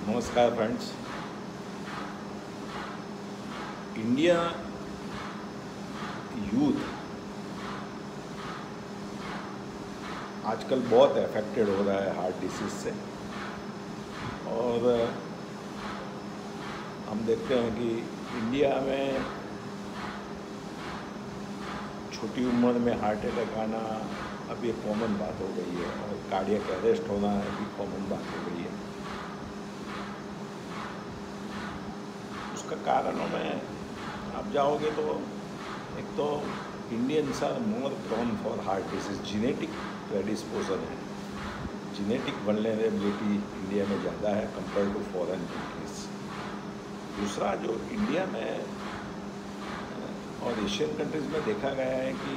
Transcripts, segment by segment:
नमस्कार friends. India youth आजकल बहुत अफेक्टेड हो रहा है हार्ट डिसीज़ से। और हम देखते हैं कि इंडिया में छोटी उम्र में हार्ट अटैक आना अब ये कॉमन बात हो गई है और कार्डियक अरेस्ट होना भी कॉमन बात हो गई है। उसका कारणों में आप जाओगे तो एक तो Indians are more prone for heart disease, genetic predisposition है, जीनेटिक वल्नरेबिलिटी इंडिया में ज़्यादा है कंपेयर टू फॉरेन कंट्रीज। दूसरा, जो इंडिया में और एशियन कंट्रीज़ में देखा गया है कि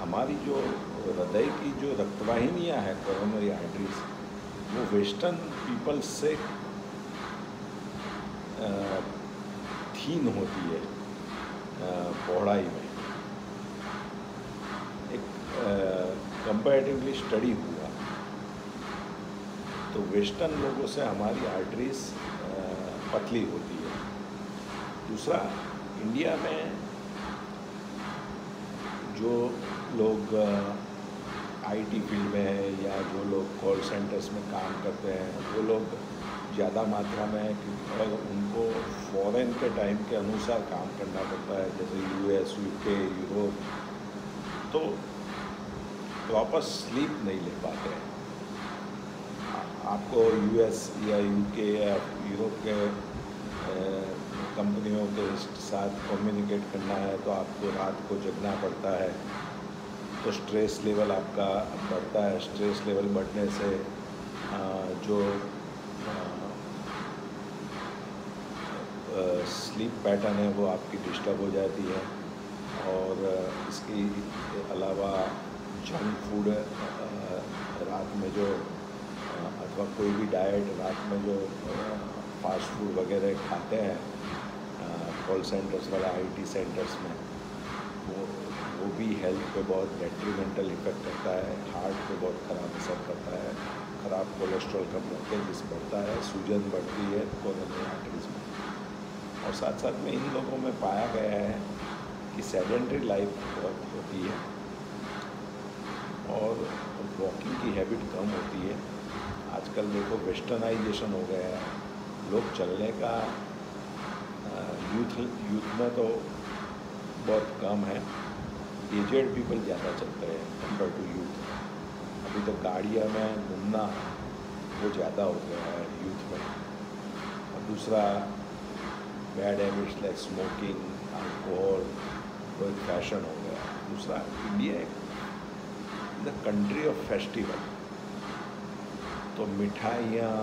हमारी जो हृदय की जो रक्तवाहिनियाँ हैं, कोरोनरी आर्टरीज, वो वेस्टर्न पीपल से थीन होती है पौड़ाई में। एक कंपैरेटिवली स्टडी हुआ तो वेस्टर्न लोगों से हमारी आर्टरीज पतली होती है। दूसरा, इंडिया में जो लोग आईटी फील्ड में है या जो लोग कॉल सेंटर्स में काम करते हैं, वो लोग ज़्यादा मात्रा में है क्योंकि और उनको फॉरेन के टाइम के अनुसार काम करना पड़ता है, जैसे यूएस, यूके, यूरोप, तो प्रॉपर स्लीप नहीं ले पाते हैं। आपको यूएस या यूके या यूरोप के कंपनियों के साथ कम्युनिकेट करना है तो आपको रात को जगना पड़ता है, तो स्ट्रेस लेवल आपका बढ़ता है। स्ट्रेस लेवल बढ़ने से जो स्लीप पैटर्न है वो आपकी डिस्टर्ब हो जाती है। और इसके अलावा जंक फूड रात में जो अथवा कोई भी डाइट रात में जो फास्ट फूड वगैरह खाते हैं कॉल सेंटर्स वाला आईटी सेंटर्स में, वो भी हेल्थ पे बहुत डेट्रीमेंटल इफेक्ट करता है, हार्ट पे बहुत ख़राब असर करता है। ख़राब कोलेस्ट्रॉल का ब्लॉकेज बढ़ता है, सूजन बढ़ती है कोरोनरी आर्टरीज में। और साथ साथ में इन लोगों में पाया गया है कि सेडेंटरी लाइफ बहुत होती है और वॉकिंग की हैबिट कम होती है। आजकल देखो वेस्टर्नाइजेशन हो गया है, लोग चलने का यूथ में तो बहुत कम है, एजेड पीपल ज़्यादा चलते हैं कंपेयर टू यूथ। अभी तो गाड़ियाँ में घूमना वो ज़्यादा हो गया है यूथ में। और दूसरा, bad habits like smoking, alcohol, वो एक फैशन हो गया। दूसरा, India is a country of festival, तो मिठाइयाँ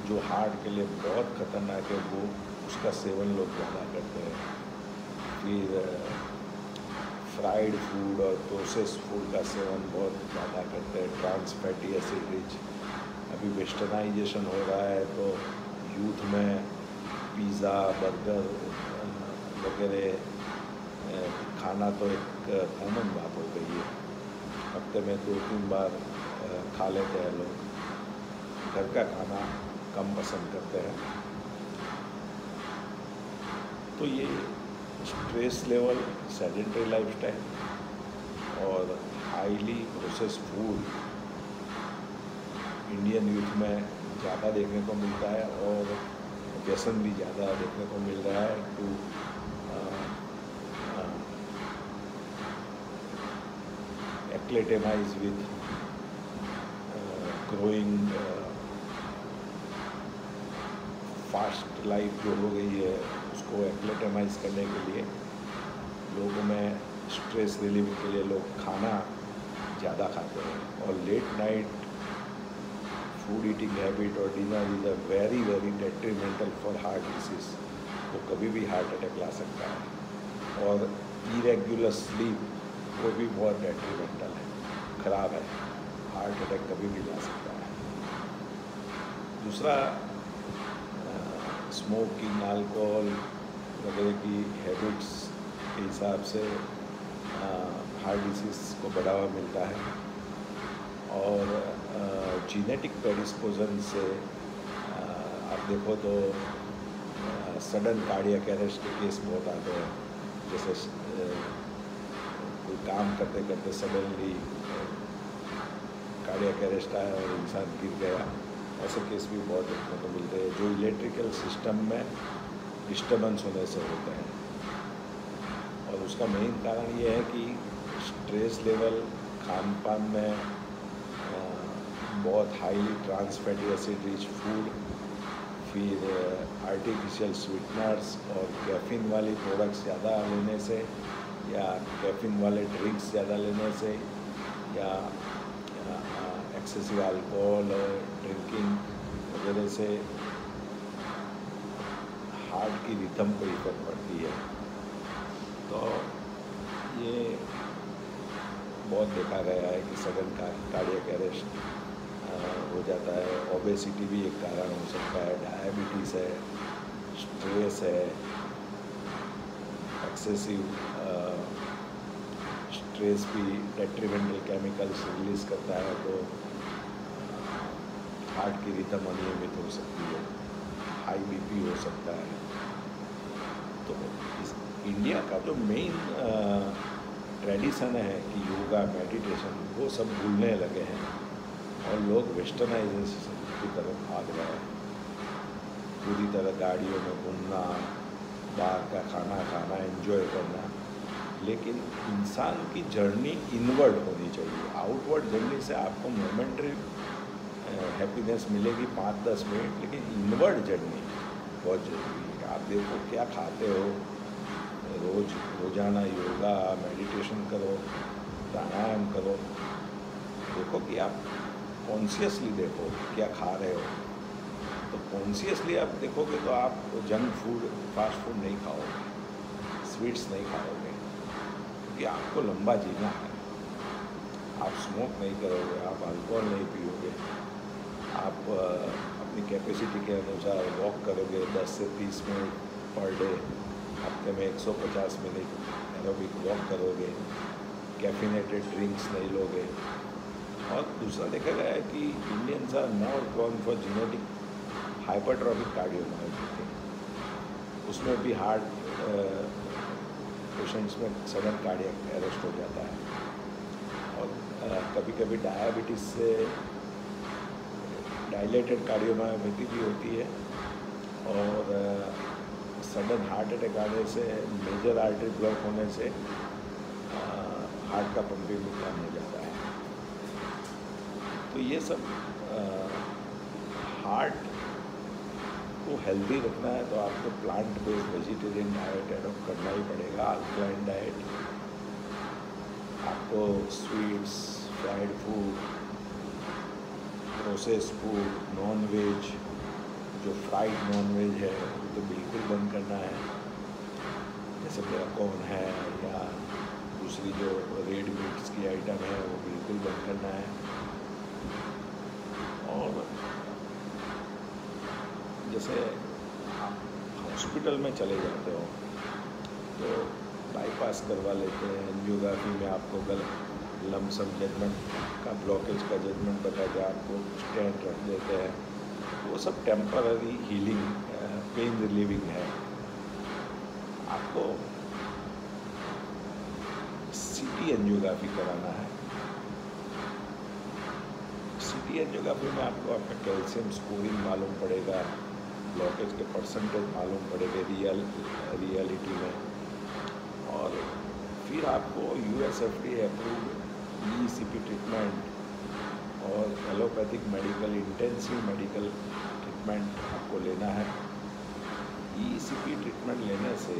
जो हार्ट के लिए बहुत ख़तरनाक है वो उसका सेवन लोग ज़्यादा करते हैं। फिर फ्राइड फूड और प्रोसेस्ड फूड का सेवन बहुत ज़्यादा करते हैं, ट्रांस फैटी एसिड रिच। अभी वेस्टर्नाइजेशन हो रहा है तो यूथ में पिज़्ज़ा, बर्गर वगैरह खाना तो एक कॉमन बात हो गई है। हफ्ते में 2-3 बार खा लेते हैं लोग, घर का खाना कम पसंद करते हैं। तो ये स्ट्रेस लेवल, सेडेंटरी लाइफस्टाइल और highly processed food Indian youth में ज़्यादा देखने को मिलता है और व्यसन भी ज़्यादा देखने को मिल रहा है to acclimatize with growing fast life जो हो गई है, उसको एक्लेटेमाइज करने के लिए लोगों में स्ट्रेस रिलीव के लिए लोग खाना ज़्यादा खाते हैं। और late night food eating habit और dinner is a very very detrimental for heart disease, तो कभी भी हार्ट अटैक ला सकता है। और इरेगुलर स्लीप वो भी बहुत डेट्रीमेंटल है, ख़राब है, हार्ट अटैक कभी भी ला सकता है। दूसरा, स्मोकिंग, अल्कोहल वगैरह की हैबिट्स के हिसाब से हार्ट डिसीज़ को बढ़ावा मिलता है। और जीनेटिक प्रेडिस्पोजन से आप देखो तो सडन कार्डियक अरेस्ट के केस बहुत आते हैं, जैसे कोई काम करते करते सडनली कार्डियक अरेस्ट आया और इंसान गिर गया, ऐसे केस भी बहुत देखने को मिलते हैं जो इलेक्ट्रिकल सिस्टम में डिस्टर्बेंस होने से होते हैं। और उसका मेन कारण ये है कि स्ट्रेस लेवल, खान पान में बहुत highly trans fatty acid rich food, फिर आर्टिफिशियल स्वीटनर्स और कैफीन वाली प्रोडक्ट्स ज़्यादा लेने से, या कैफीन वाले ड्रिंक्स ज़्यादा लेने से, या एक्सेसिव अल्कोहल और ड्रिंकिंग वगैरह से हार्ट की रिथम पर इफेक्ट पड़ती है। तो ये बहुत देखा गया है कि सडन कार्डियक अरेस्ट हो जाता है। ओबेसिटी भी एक कारण हो सकता है, डायबिटीज़ है, स्ट्रेस है, एक्सेसिव स्ट्रेस भी डेट्रीमेंटल केमिकल्स रिलीज़ करता है, तो हार्ट की रिथम अनियमित हो सकती है, हाई बीपी हो सकता है। तो इस इंडिया का जो मेन ट्रेडिशन है कि योगा, मेडिटेशन, वो सब भूलने लगे हैं और लोग वेस्टर्नाइजेशन की तरफ भाग रहे हैं। पूरी तरह गाड़ियों में घूमना, बाहर का खाना खाना, एंजॉय करना, लेकिन इंसान की जर्नी इनवर्ड होनी चाहिए। आउटवर्ड जर्नी से आपको मोमेंट्री हैप्पीनेस मिलेगी 5-10 मिनट, लेकिन इनवर्ड जर्नी बहुत जरूरी है। आप देखो क्या खाते हो, रोज़ाना योगा, मेडिटेशन करो, प्राणायाम करो, देखो कि आप कॉन्शियसली देखो क्या खा रहे हो। तो कॉन्शियसली आप देखोगे तो आप जंक फूड, फास्ट फूड नहीं खाओगे, स्वीट्स नहीं खाओगे, क्योंकि आपको लंबा जीना है। आप स्मोक नहीं करोगे, आप अल्कोहल नहीं पियोगे, आप अपनी कैपेसिटी के अनुसार वॉक करोगे 10 से 30 मिनट पर डे, हफ्ते में 150 मिनट एरोबिक वॉक करोगे, कैफिनेटेड ड्रिंक्स नहीं लोगे। और दूसरा देखा गया है कि Indians are more prone for genetic hypertrophic cardiomyopathy, उसमें भी हार्ट पेशेंट्स में सडन कार्डियक अरेस्ट हो जाता है। और कभी कभी डायबिटीज़ से डायलेटेड कार्डियोमायोपैथी भी होती है, और सडन हार्ट अटैक आने से, मेजर आर्टरी ब्लॉक होने से हार्ट का पंपिंग भी कम हो जाता है। तो ये सब हार्ट को हेल्दी रखना है तो आपको plant based vegetarian diet adopt करना ही पड़ेगा, अल्कलाइन डाइट। आपको sweets, fried food, process food, non veg, जो फ्राइड नॉन वेज है वो तो बिल्कुल बंद करना है, जैसे मेरा कॉर्न है या दूसरी जो रेड मीट्स की आइटम है वो बिल्कुल बंद करना है। और जैसे आप हॉस्पिटल में चले जाते हो तो बाईपास करवा लेते हैं, एंजियोग्राफी में आपको गलत लमसम जजमेंट का, ब्लॉकेज का जजमेंट बता के आपको स्टेंट रख देते हैं। वो सब टेम्पररी हीलिंग, पेन रिलीविंग है। आपको सीटी एंजियोग्राफी कराना है। सीटी एंजियोग्राफी में आपको आपका कैल्शियम स्कोरिंग मालूम पड़ेगा, ब्लॉकेज के परसेंटेज मालूम पड़ेगा रियलिटी में, और फिर आपको USFDA अप्रूव्ड ECP ट्रीटमेंट और allopathic medical, intensive medical treatment आपको लेना है। ECP ट्रीटमेंट लेने से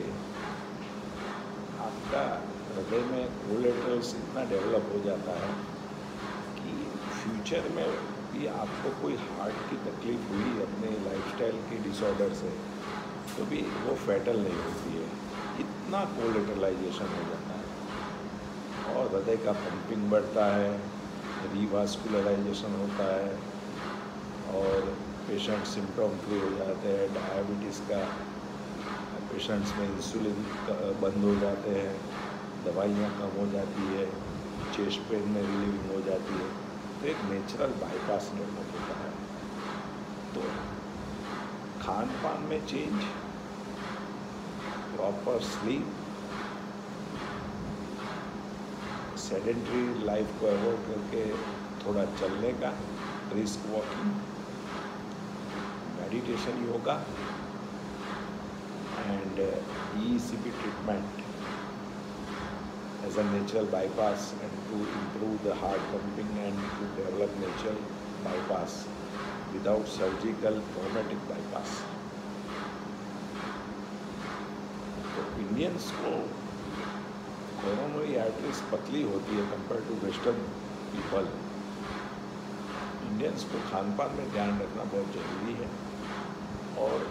आपका हृदय में कोलेटरल्स इतना डेवलप हो जाता है कि फ्यूचर में भी आपको कोई हार्ट की तकलीफ हुई अपने लाइफस्टाइल की डिसऑर्डर से तो भी वो फैटल नहीं होती है, इतना कोलेटरलाइजेशन हो जाता है। और हृदय का पंपिंग बढ़ता है, रिवास्कुलराइजेशन होता है, और पेशेंट सिम्टम फ्री हो जाते हैं। डायबिटीज़ का पेशेंट्स में इंसुलिन बंद हो जाते हैं, दवाइयाँ कम हो जाती है, चेस्ट पेन में रिलीविंग हो जाती है, तो एक नेचुरल बाईपास डेवलप होता है। तो खान पान में change, proper sleep, sedentary life को अवॉइड करके थोड़ा चलने का, brisk walking, meditation, yoga and ECP treatment as a natural bypass and to improve the heart pumping and to develop natural bypass without surgical traumatic bypass. तो Indians को coronary arteries पतली होती है compare to western people. Indians को खान पान में ध्यान रखना बहुत ज़रूरी है और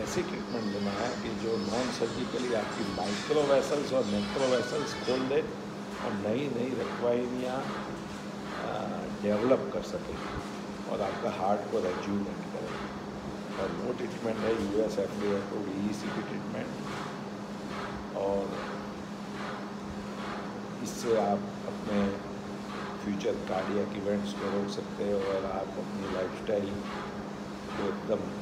ऐसी ट्रीटमेंट लेना है कि जो नॉन सर्जिकली आपकी माइक्रो वेसल्स और मैक्रो वेसल्स खोल दे और नई नई रखवाइयाँ डेवलप कर सके और आपका हार्ट को रेज्यूमेंट करे। और वो ट्रीटमेंट है US FDA approved ECP treatment और इससे आप अपने फ्यूचर कार्डियक इवेंट्स को रोक सकते हो और आप अपनी लाइफस्टाइल को एकदम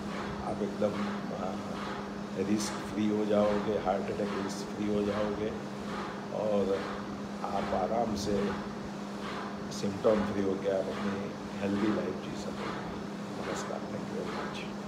रिस्क फ्री हो जाओगे, हार्ट अटैक रिस्क फ्री हो जाओगे और आप आराम से सिम्टम फ्री होकर आप अपनी हेल्दी लाइफ जी सकोगे। नमस्कार, थैंक यू वेरी मच।